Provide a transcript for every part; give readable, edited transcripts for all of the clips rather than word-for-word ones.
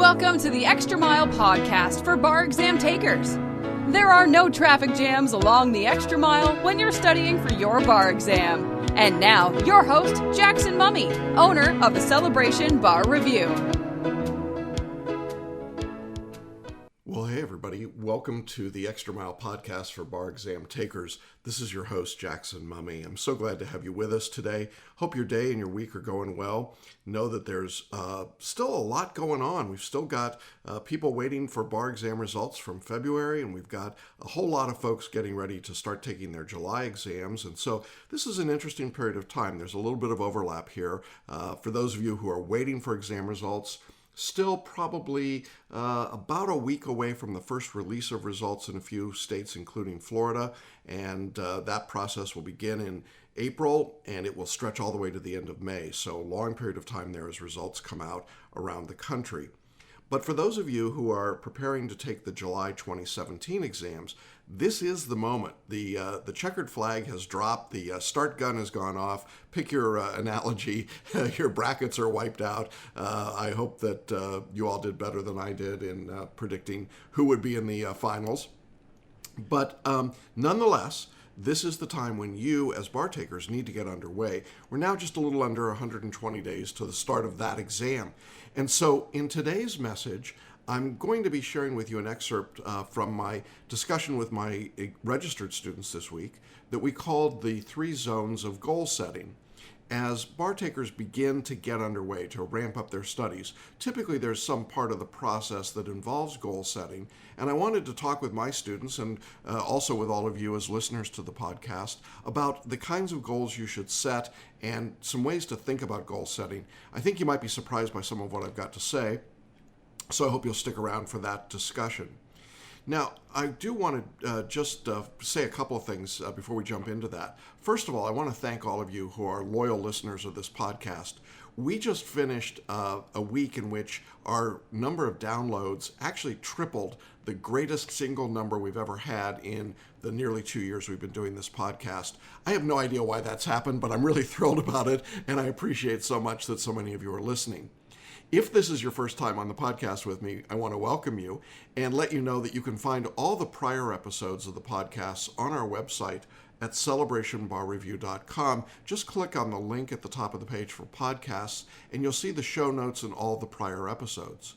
Welcome to the Extra Mile podcast for bar exam takers. There are no traffic jams along the Extra Mile when you're studying for your bar exam. And now, your host, Jackson Mumey, owner of the Celebration Bar Review. Well, hey everybody, welcome to the Extra Mile podcast for bar exam takers. This is your host, Jackson Mumey. I'm so glad to have you with us today. Hope your day and your week are going well. Know that there's still a lot going on. We've still got people waiting for bar exam results from February, and we've got a whole lot of folks getting ready to start taking their July exams. And so this is an interesting period of time. There's a little bit of overlap here. For those of you who are waiting for exam results, still probably about a week away from the first release of results in a few states, including Florida. And that process will begin in April, and it will stretch all the way to the end of May. So a long period of time there as results come out around the country. But for those of you who are preparing to take the July 2017 exams, this is the moment. The checkered flag has dropped, the start gun has gone off. Pick your analogy, your brackets are wiped out. I hope that you all did better than I did in predicting who would be in the finals. But nonetheless, this is the time when you, as bar takers, need to get underway. We're now just a little under 120 days to the start of that exam. And so in today's message, I'm going to be sharing with you an excerpt from my discussion with my registered students this week that we called the 3 zones of goal setting. As bar takers begin to get underway, to ramp up their studies, typically there's some part of the process that involves goal setting. And I wanted to talk with my students and also with all of you as listeners to the podcast about the kinds of goals you should set and some ways to think about goal setting. I think you might be surprised by some of what I've got to say, so I hope you'll stick around for that discussion. Now, I do want to just say a couple of things before we jump into that. First of all, I want to thank all of you who are loyal listeners of this podcast. We just finished a week in which our number of downloads actually tripled the greatest single number we've ever had in the nearly 2 years we've been doing this podcast. I have no idea why that's happened, but I'm really thrilled about it, and I appreciate so much that so many of you are listening. If this is your first time on the podcast with me, I want to welcome you and let you know that you can find all the prior episodes of the podcasts on our website at celebrationbarreview.com. Just click on the link at the top of the page for podcasts, and you'll see the show notes and all the prior episodes.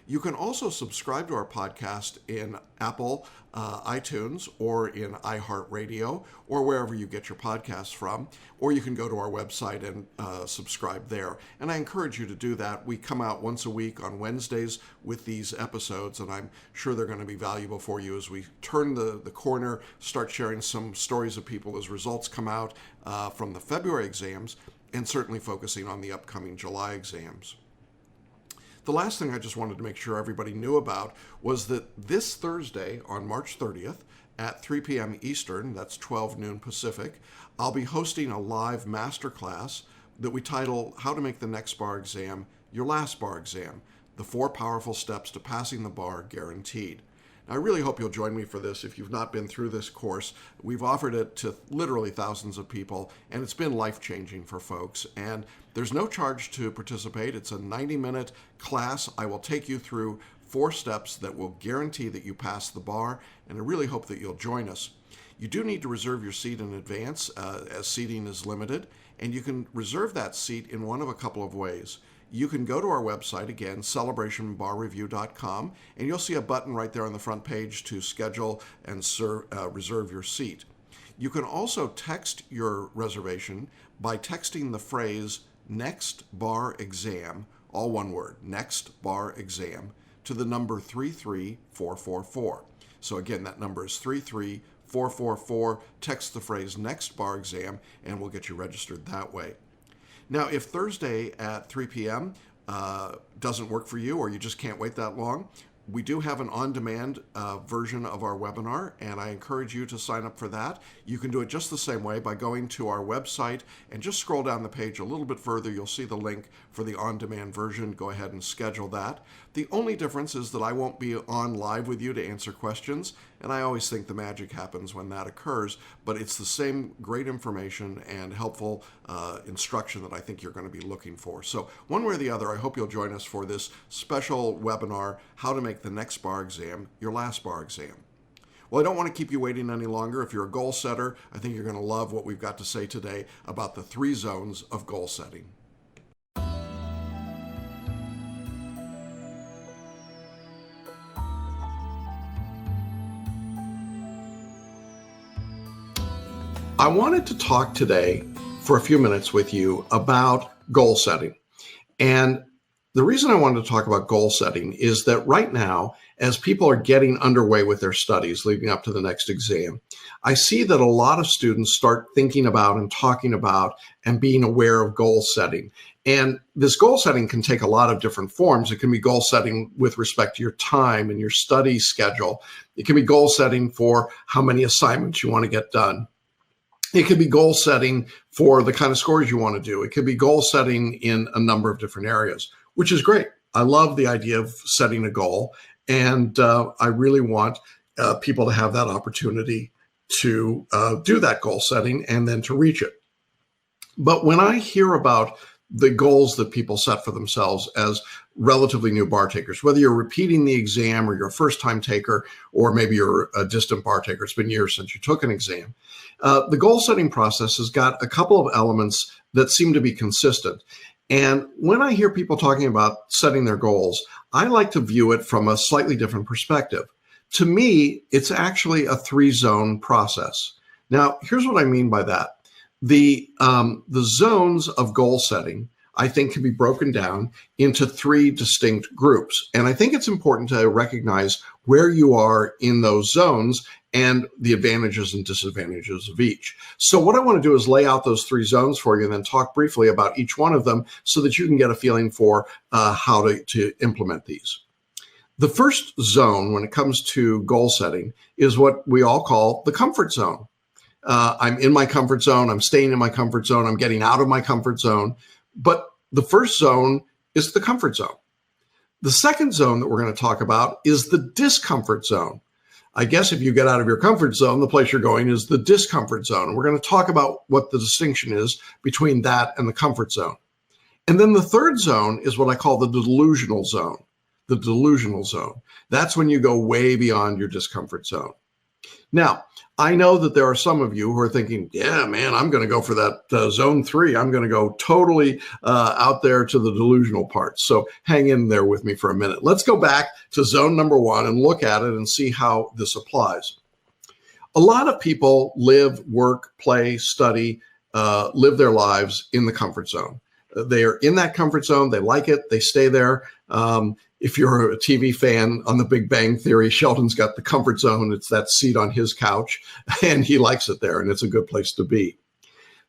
You can also subscribe to our podcast in Apple, iTunes, or in iHeartRadio, or wherever you get your podcasts from, or you can go to our website and subscribe there. And I encourage you to do that. We come out once a week on Wednesdays with these episodes, and I'm sure they're going to be valuable for you as we turn the corner, start sharing some stories of people as results come out from the February exams, and certainly focusing on the upcoming July exams. The last thing I just wanted to make sure everybody knew about was that this Thursday on March 30th at 3 p.m. Eastern, that's 12 noon Pacific, I'll be hosting a live masterclass that we title How to Make the Next Bar Exam Your Last Bar Exam, the 4 Powerful Steps to Passing the Bar Guaranteed. Now, I really hope you'll join me for this. If you've not been through this course, we've offered it to literally thousands of people, and it's been life-changing for folks. And there's no charge to participate. It's a 90-minute class. I will take you through 4 steps that will guarantee that you pass the bar, and I really hope that you'll join us. You do need to reserve your seat in advance, as seating is limited, and you can reserve that seat in one of a couple of ways. You can go to our website, again, celebrationbarreview.com, and you'll see a button right there on the front page to schedule and reserve your seat. You can also text your reservation by texting the phrase "Next Bar Exam," all one word, "Next Bar Exam," to the number 33444. So again, that number is 33444. Text the phrase "Next Bar Exam," and we'll get you registered that way. Now, if Thursday at 3 p.m. Doesn't work for you, or you just can't wait that long, we do have an on-demand version of our webinar, and I encourage you to sign up for that. You can do it just the same way by going to our website and just scroll down the page a little bit further. You'll see the link for the on-demand version. Go ahead and schedule that. The only difference is that I won't be on live with you to answer questions. And I always think the magic happens when that occurs, but it's the same great information and helpful instruction that I think you're going to be looking for. So one way or the other, I hope you'll join us for this special webinar, How to Make the Next Bar Exam Your Last Bar Exam. Well, I don't want to keep you waiting any longer. If you're a goal setter, I think you're going to love what we've got to say today about the 3 zones of goal setting. I wanted to talk today for a few minutes with you about goal setting. And the reason I wanted to talk about goal setting is that right now, as people are getting underway with their studies leading up to the next exam, I see that a lot of students start thinking about and talking about and being aware of goal setting. And this goal setting can take a lot of different forms. It can be goal setting with respect to your time and your study schedule. It can be goal setting for how many assignments you want to get done. It could be goal setting for the kind of scores you want to do. It could be goal setting in a number of different areas, which is great. I love the idea of setting a goal, and I really want people to have that opportunity to do that goal setting and then to reach it. But when I hear about the goals that people set for themselves as relatively new bar takers, whether you're repeating the exam or you're a first-time taker, or maybe you're a distant bar taker, it's been years since you took an exam, the goal setting process has got a couple of elements that seem to be consistent. And when I hear people talking about setting their goals, I like to view it from a slightly different perspective. To me, it's actually a 3-zone process. Now, here's what I mean by that. The zones of goal setting, I think, can be broken down into 3 distinct groups. And I think it's important to recognize where you are in those zones and the advantages and disadvantages of each. So what I want to do is lay out those 3 zones for you and then talk briefly about each one of them so that you can get a feeling for how to implement these. The first zone when it comes to goal setting is what we all call the comfort zone. I'm in my comfort zone, I'm staying in my comfort zone, I'm getting out of my comfort zone. But the first zone is the comfort zone. The second zone that we're going to talk about is the discomfort zone. I guess if you get out of your comfort zone, the place you're going is the discomfort zone. We're going to talk about what the distinction is between that and the comfort zone. And then the third zone is what I call the delusional zone. The delusional zone. That's when you go way beyond your discomfort zone. Now, I know that there are some of you who are thinking, yeah, man, I'm going to go for that zone 3. I'm going to go totally out there to the delusional part. So hang in there with me for a minute. Let's go back to zone number 1 and look at it and see how this applies. A lot of people live, work, play, study, live their lives in the comfort zone. They are in that comfort zone. They like it. They stay there. If you're a TV fan on The Big Bang Theory, Sheldon's got the comfort zone. It's that seat on his couch, and he likes it there, and it's a good place to be.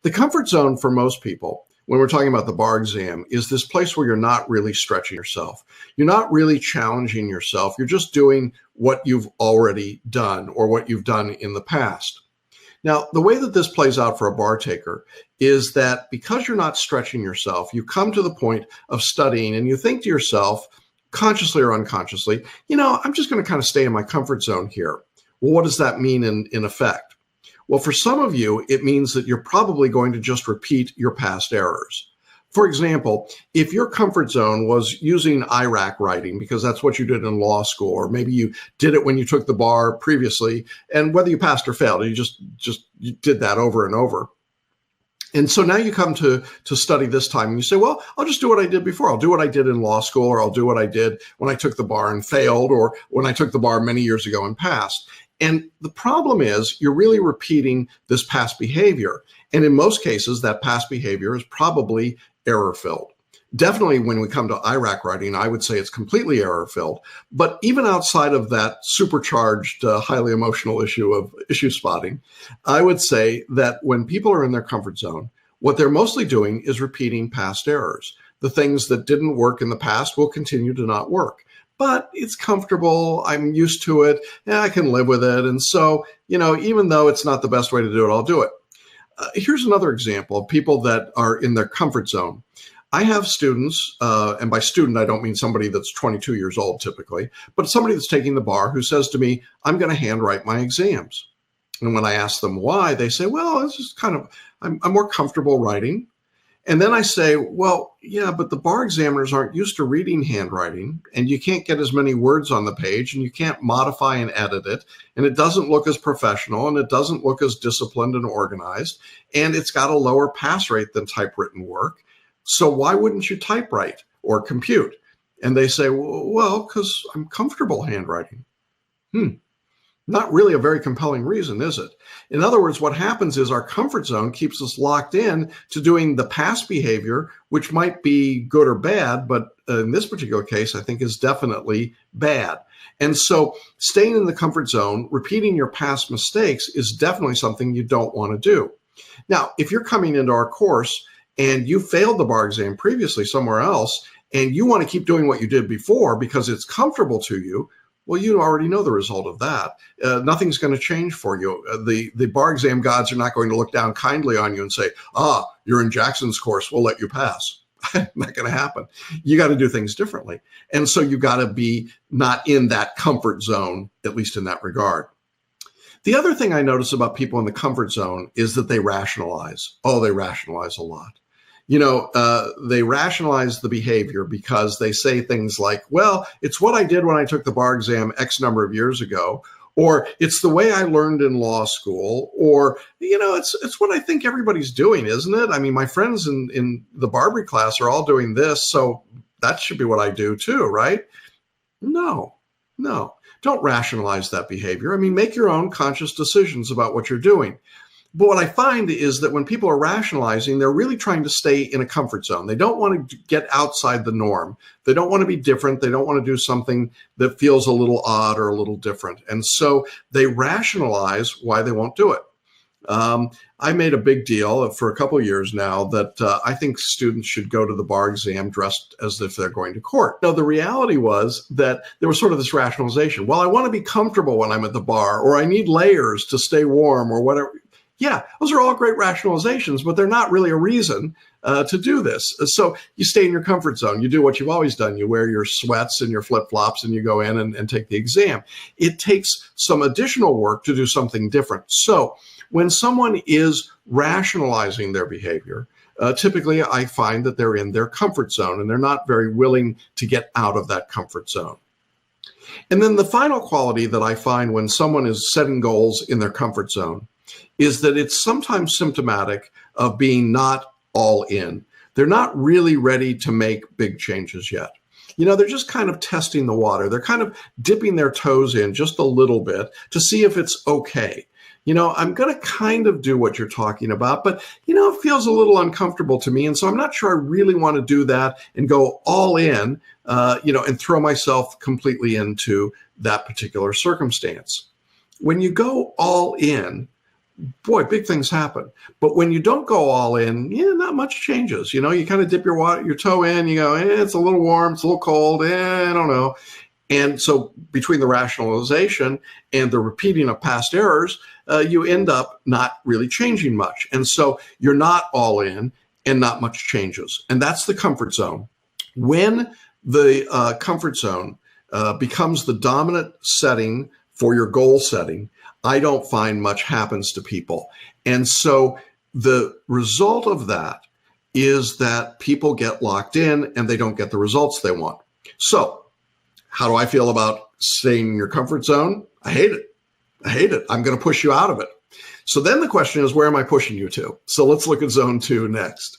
The comfort zone for most people, when we're talking about the bar exam, is this place where you're not really stretching yourself. You're not really challenging yourself. You're just doing what you've already done or what you've done in the past. Now, the way that this plays out for a bar taker is that because you're not stretching yourself, you come to the point of studying and you think to yourself, consciously or unconsciously, I'm just going to kind of stay in my comfort zone here. Well, what does that mean in effect? Well, for some of you, it means that you're probably going to just repeat your past errors. For example, if your comfort zone was using IRAC writing, because that's what you did in law school, or maybe you did it when you took the bar previously, and whether you passed or failed, you did that over and over. And so now you come to study this time and you say, well, I'll just do what I did before. I'll do what I did in law school, or I'll do what I did when I took the bar and failed, or when I took the bar many years ago and passed. And the problem is you're really repeating this past behavior. And in most cases, that past behavior is probably error-filled. Definitely when we come to IRAC writing, I would say it's completely error-filled. But even outside of that supercharged, highly emotional issue of issue spotting, I would say that when people are in their comfort zone, what they're mostly doing is repeating past errors. The things that didn't work in the past will continue to not work. But it's comfortable, I'm used to it, and I can live with it. And so, even though it's not the best way to do it, I'll do it. Here's another example of people that are in their comfort zone. I have students, and by student, I don't mean somebody that's 22 years old typically, but somebody that's taking the bar who says to me, I'm going to handwrite my exams. And when I ask them why, they say, well, this is I'm more comfortable writing. And then I say, well, yeah, but the bar examiners aren't used to reading handwriting, and you can't get as many words on the page, and you can't modify and edit it, and it doesn't look as professional, and it doesn't look as disciplined and organized, and it's got a lower pass rate than typewritten work. So why wouldn't you typewrite or compute? And they say, well, because I'm comfortable handwriting. Not really a very compelling reason, is it? In other words, what happens is our comfort zone keeps us locked in to doing the past behavior, which might be good or bad, but in this particular case, I think is definitely bad. And so staying in the comfort zone, repeating your past mistakes is definitely something you don't want to do. Now, if you're coming into our course and you failed the bar exam previously somewhere else, and you want to keep doing what you did before because it's comfortable to you, well, you already know the result of that. Nothing's going to change for you. The bar exam gods are not going to look down kindly on you and say, you're in Jackson's course, we'll let you pass. Not going to happen. You got to do things differently. And so you got to be not in that comfort zone, at least in that regard. The other thing I notice about people in the comfort zone is that they rationalize. They rationalize a lot. They rationalize the behavior because they say things like, well, it's what I did when I took the bar exam X number of years ago, or it's the way I learned in law school, or, it's what I think everybody's doing, isn't it? I mean, my friends in the Barbary class are all doing this, so that should be what I do too, right? No, don't rationalize that behavior. I mean, make your own conscious decisions about what you're doing. But what I find is that when people are rationalizing, they're really trying to stay in a comfort zone. They don't want to get outside the norm. They don't want to be different. They don't want to do something that feels a little odd or a little different. And so they rationalize why they won't do it. I made a big deal for a couple of years now that I think students should go to the bar exam dressed as if they're going to court. Now, the reality was that there was sort of this rationalization. Well, I want to be comfortable when I'm at the bar, or I need layers to stay warm, or whatever. Yeah, those are all great rationalizations, but they're not really a reason to do this. So you stay in your comfort zone. You do what you've always done. You wear your sweats and your flip-flops and you go in and take the exam. It takes some additional work to do something different. So when someone is rationalizing their behavior, typically I find that they're in their comfort zone and they're not very willing to get out of that comfort zone. And then the final quality that I find when someone is setting goals in their comfort zone is that it's sometimes symptomatic of being not all in. They're not really ready to make big changes yet. They're just kind of testing the water. They're kind of dipping their toes in just a little bit to see if it's okay. I'm going to kind of do what you're talking about, but, it feels a little uncomfortable to me. And so I'm not sure I really want to do that and go all in, and throw myself completely into that particular circumstance. When you go all in, boy, big things happen. But when you don't go all in, not much changes. You kind of dip your toe in, you go, it's a little warm, it's a little cold, I don't know. And so between the rationalization and the repeating of past errors, you end up not really changing much. And so you're not all in and not much changes. And that's the comfort zone. When the comfort zone becomes the dominant setting for your goal setting, I don't find much happens to people. And so the result of that is that people get locked in and they don't get the results they want. So how do I feel about staying in your comfort zone? I hate it. I'm going to push you out of it. So then the question is, where am I pushing you to? So let's look at zone 2 next.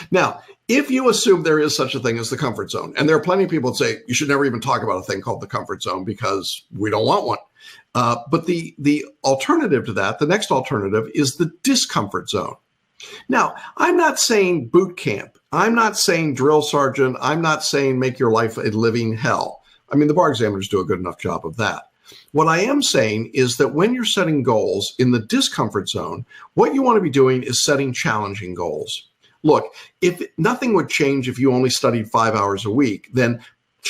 Now, if you assume there is such a thing as the comfort zone, and there are plenty of people that say you should never even talk about a thing called the comfort zone because we don't want one. But the alternative to that, the next alternative, is the discomfort zone. Now, I'm not saying boot camp. I'm not saying drill sergeant. I'm not saying make your life a living hell. I mean, the bar examiners do a good enough job of that. What I am saying is that when you're setting goals in the discomfort zone, what you want to be doing is setting challenging goals. Look, if nothing would change if you only studied 5 hours a week, then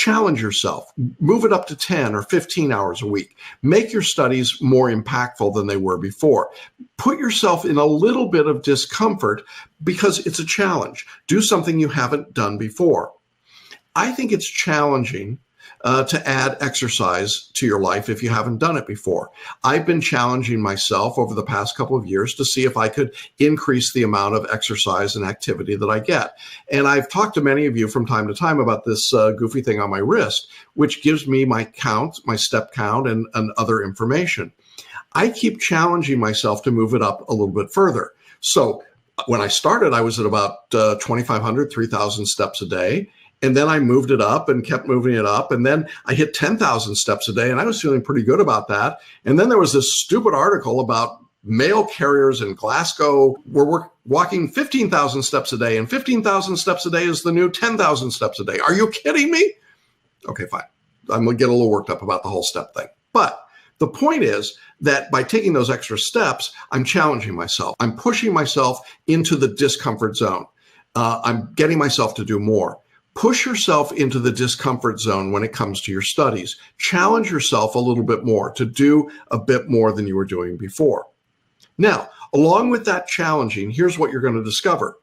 Challenge yourself. Move it up to 10 or 15 hours a week. Make your studies more impactful than they were before. Put yourself in a little bit of discomfort because it's a challenge. Do something you haven't done before. I think it's challenging to add exercise to your life if you haven't done it before. I've been challenging myself over the past couple of years to see if I could increase the amount of exercise and activity that I get. And I've talked to many of you from time to time about this goofy thing on my wrist, which gives me my count, my step count, and other information. I keep challenging myself to move it up a little bit further. So when I started, I was at about 2,500, 3,000 steps a day. And then I moved it up and kept moving it up. And then I hit 10,000 steps a day, and I was feeling pretty good about that. And then there was this stupid article about mail carriers in Glasgow were walking 15,000 steps a day, and 15,000 steps a day is the new 10,000 steps a day. Are you kidding me? Okay, fine. I'm going to get a little worked up about the whole step thing. But the point is that by taking those extra steps, I'm challenging myself. I'm pushing myself into the discomfort zone. I'm getting myself to do more. Push yourself into the discomfort zone when it comes to your studies. Challenge yourself a little bit more to do a bit more than you were doing before. Now, along with that challenging, here's what you're going to discover.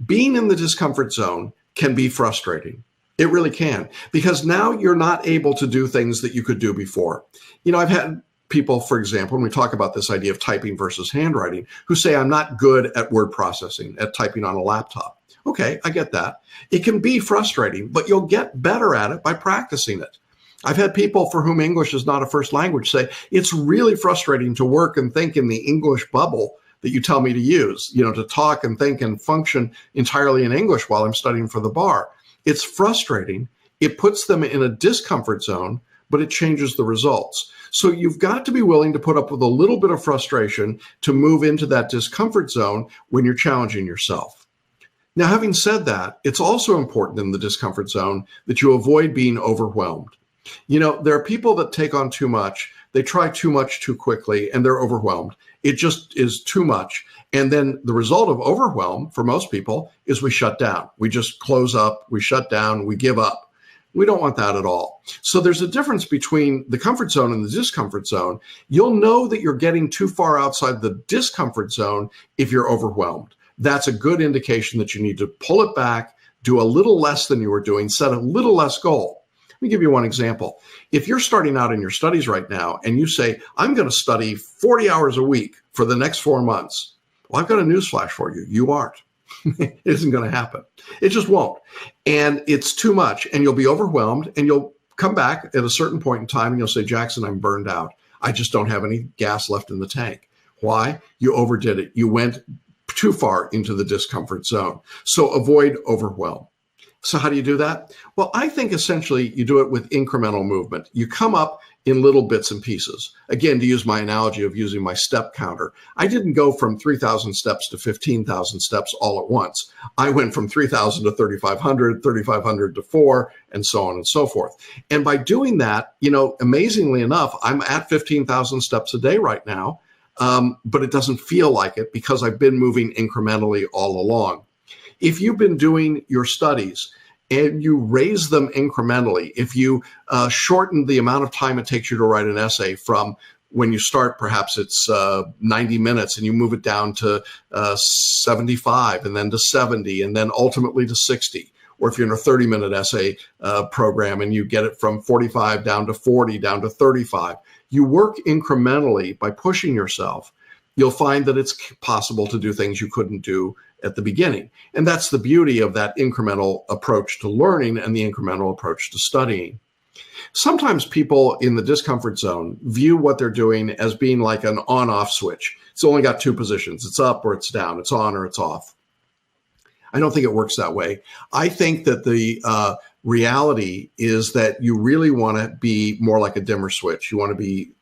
Being in the discomfort zone can be frustrating. It really can, because now you're not able to do things that you could do before. You know, I've had people, for example, when we talk about this idea of typing versus handwriting, who say, I'm not good at word processing, at typing on a laptop. Okay, I get that. It can be frustrating, but you'll get better at it by practicing it. I've had people for whom English is not a first language say, it's really frustrating to work and think in the English bubble that you tell me to use, to talk and think and function entirely in English while I'm studying for the bar. It's frustrating. It puts them in a discomfort zone, but it changes the results. So you've got to be willing to put up with a little bit of frustration to move into that discomfort zone when you're challenging yourself. Now, having said that, it's also important in the discomfort zone that you avoid being overwhelmed. There are people that take on too much, they try too much too quickly, and they're overwhelmed. It just is too much. And then the result of overwhelm for most people is we shut down. We just close up, we shut down, we give up. We don't want that at all. So there's a difference between the comfort zone and the discomfort zone. You'll know that you're getting too far outside the discomfort zone if you're overwhelmed. That's a good indication that you need to pull it back, do a little less than you were doing, set a little less goal. Let me give you one example. If you're starting out in your studies right now and you say, I'm going to study 40 hours a week for the next 4 months, well, I've got a newsflash for you. You aren't. It isn't going to happen. It just won't. And it's too much, and you'll be overwhelmed, and you'll come back at a certain point in time and you'll say, Jackson, I'm burned out. I just don't have any gas left in the tank. Why? You overdid it. You went too far into the discomfort zone. So avoid overwhelm. So how do you do that? Well, I think essentially you do it with incremental movement. You come up in little bits and pieces. Again, to use my analogy of using my step counter, I didn't go from 3,000 steps to 15,000 steps all at once. I went from 3,000 to 3,500, 3,500 to 4, and so on and so forth. And by doing that, amazingly enough, I'm at 15,000 steps a day right now. But it doesn't feel like it because I've been moving incrementally all along. If you've been doing your studies and you raise them incrementally, if you shorten the amount of time it takes you to write an essay from when you start, perhaps it's 90 minutes and you move it down to 75 and then to 70 and then ultimately to 60. Or if you're in a 30-minute essay program and you get it from 45 down to 40, down to 35, you work incrementally by pushing yourself. You'll find that it's possible to do things you couldn't do at the beginning. And that's the beauty of that incremental approach to learning and the incremental approach to studying. Sometimes people in the discomfort zone view what they're doing as being like an on-off switch. It's only got two positions. It's up or it's down. It's on or it's off. I don't think it works that way. I think that the reality is that you really want to be more like a dimmer switch. You want to be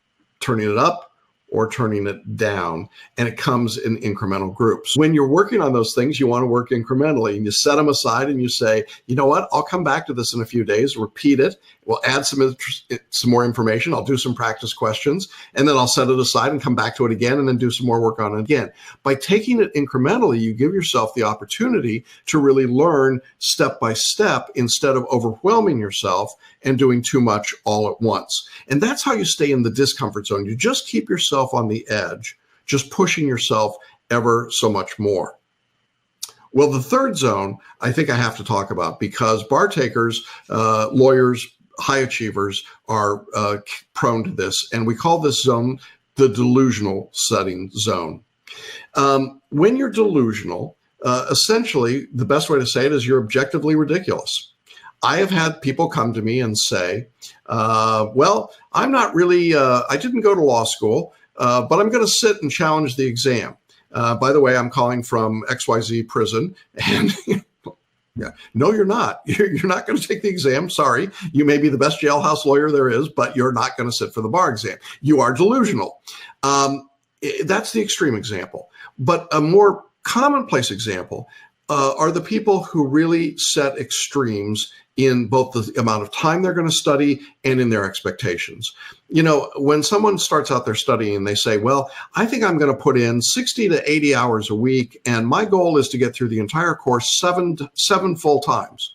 turning it up or turning it down, and it comes in incremental groups. When you're working on those things, you want to work incrementally, and you set them aside and you say, you know what, I'll come back to this in a few days, repeat it, we'll add some more information, I'll do some practice questions, and then I'll set it aside and come back to it again and then do some more work on it again. By taking it incrementally, you give yourself the opportunity to really learn step by step instead of overwhelming yourself and doing too much all at once. And that's how you stay in the discomfort zone. You just keep yourself on the edge, just pushing yourself ever so much more. Well, the third zone, I think I have to talk about, because bar takers, lawyers, high achievers are prone to this. And we call this zone the delusional setting zone. When you're delusional, essentially, the best way to say it is you're objectively ridiculous. I have had people come to me and say, well, I'm not really, I didn't go to law school, but I'm going to sit and challenge the exam. By the way, I'm calling from XYZ prison. And yeah, no, you're not. You're not going to take the exam. Sorry. You may be the best jailhouse lawyer there is, but you're not going to sit for the bar exam. You are delusional. That's the extreme example. But a more commonplace example are the people who really set extremes in both the amount of time they're going to study and in their expectations. You know, when someone starts out their studying and they say, well, I think I'm going to put in 60 to 80 hours a week, and my goal is to get through the entire course seven full times.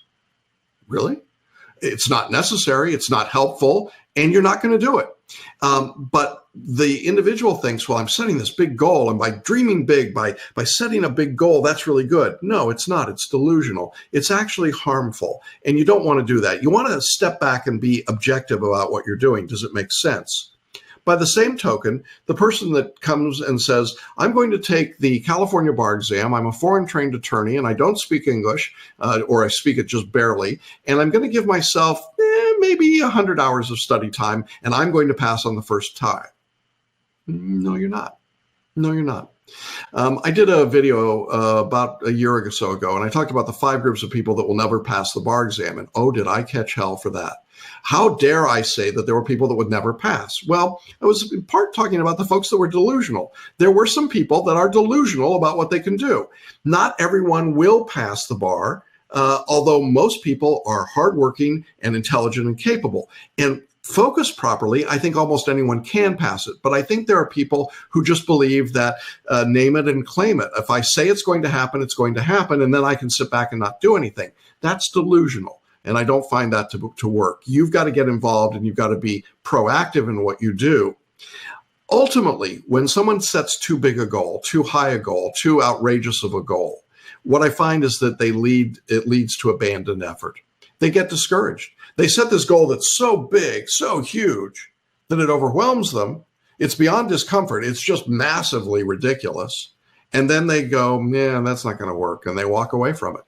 Really? It's not necessary. It's not helpful, and you're not going to do it. But the individual thinks, well, I'm setting this big goal, and by dreaming big, by setting a big goal, that's really good. No, it's not. It's delusional. It's actually harmful, and you don't want to do that. You want to step back and be objective about what you're doing. Does it make sense? By the same token, the person that comes and says, I'm going to take the California bar exam, I'm a foreign trained attorney, and I don't speak English, or I speak it just barely, and I'm going to give myself maybe 100 hours of study time, and I'm going to pass on the first time. No, you're not. No, you're not. I did a video about a year or so ago, and I talked about the 5 groups of people that will never pass the bar exam. And oh, did I catch hell for that? How dare I say that there were people that would never pass? Well, I was in part talking about the folks that were delusional. There were some people that are delusional about what they can do. Not everyone will pass the bar, although most people are hardworking and intelligent and capable. And focused properly, I think almost anyone can pass it. But I think there are people who just believe that name it and claim it. If I say it's going to happen, it's going to happen, and then I can sit back and not do anything. That's delusional. And I don't find that to work. You've got to get involved, and you've got to be proactive in what you do. Ultimately, when someone sets too big a goal, too high a goal, too outrageous of a goal, what I find is that it leads to abandoned effort. They get discouraged. They set this goal that's so big, so huge, that it overwhelms them. It's beyond discomfort. It's just massively ridiculous. And then they go, yeah, that's not going to work. And they walk away from it.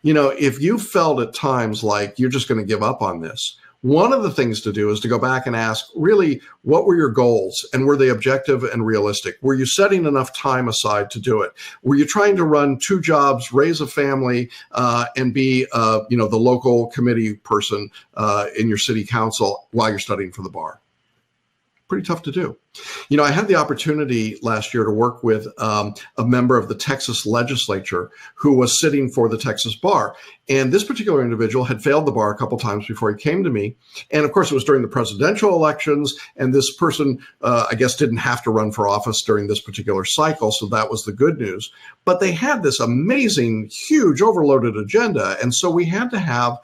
You know, if you felt at times like you're just going to give up on this, one of the things to do is to go back and ask, really, what were your goals? And were they objective and realistic? Were you setting enough time aside to do it? Were you trying to run 2 jobs, raise a family, and be, the local committee person in your city council while you're studying for the bar? Pretty tough to do. You know, I had the opportunity last year to work with a member of the Texas legislature who was sitting for the Texas bar. And this particular individual had failed the bar a couple times before he came to me. And of course, it was during the presidential elections. And this person, I guess, didn't have to run for office during this particular cycle. So that was the good news. But they had this amazing, huge, overloaded agenda. And so we had to have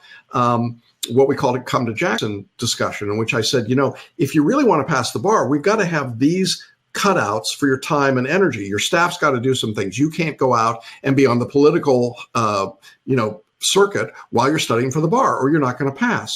what we called a come to Jackson discussion, in which I said, you know, if you really want to pass the bar, we've got to have these cutouts for your time and energy. Your staff's got to do some things. You can't go out and be on the political, circuit while you're studying for the bar, or you're not going to pass.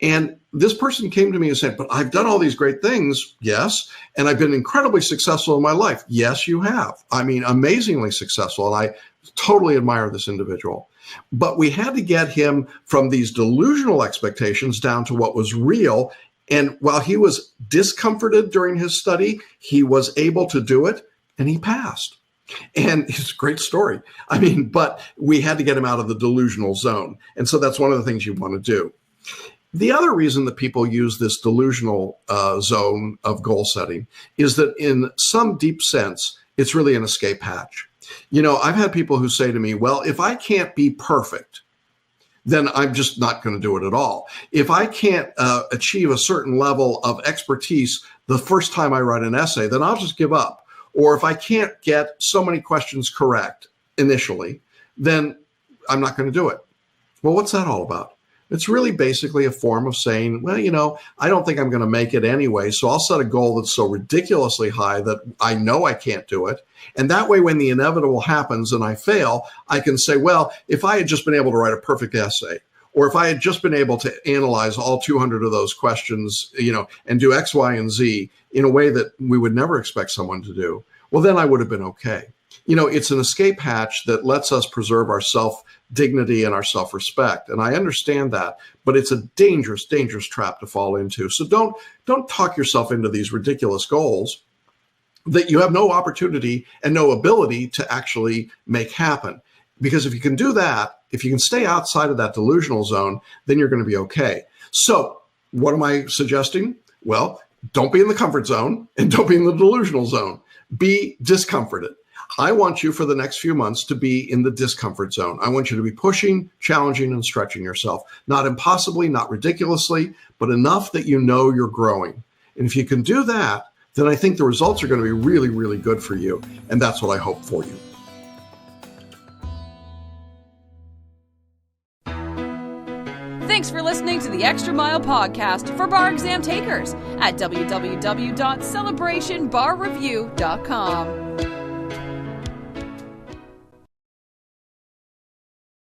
And this person came to me and said, but I've done all these great things. Yes. And I've been incredibly successful in my life. Yes, you have. I mean, amazingly successful. And I totally admire this individual. But we had to get him from these delusional expectations down to what was real. And while he was discomforted during his study, he was able to do it, and he passed. And it's a great story. I mean, but we had to get him out of the delusional zone. And so that's one of the things you want to do. The other reason that people use this delusional zone of goal setting is that in some deep sense, it's really an escape hatch. You know, I've had people who say to me, well, if I can't be perfect, then I'm just not going to do it at all. If I can't achieve a certain level of expertise the first time I write an essay, then I'll just give up. Or if I can't get so many questions correct initially, then I'm not going to do it. Well, what's that all about? It's really basically a form of saying, well, you know, I don't think I'm going to make it anyway, so I'll set a goal that's so ridiculously high that I know I can't do it. And that way, when the inevitable happens and I fail, I can say, well, if I had just been able to write a perfect essay, or if I had just been able to analyze all 200 of those questions, you know, and do X, Y, and Z in a way that we would never expect someone to do, well, then I would have been okay. You know, it's an escape hatch that lets us preserve our self-dignity and our self-respect. And I understand that, but it's a dangerous, dangerous trap to fall into. So don't talk yourself into these ridiculous goals that you have no opportunity and no ability to actually make happen. Because if you can do that, if you can stay outside of that delusional zone, then you're going to be okay. So what am I suggesting? Well, don't be in the comfort zone and don't be in the delusional zone. Be discomforted. I want you for the next few months to be in the discomfort zone. I want you to be pushing, challenging, and stretching yourself. Not impossibly, not ridiculously, but enough that you know you're growing. And if you can do that, then I think the results are going to be really, really good for you. And that's what I hope for you. Thanks for listening to the Extra Mile podcast for bar exam takers at www.celebrationbarreview.com.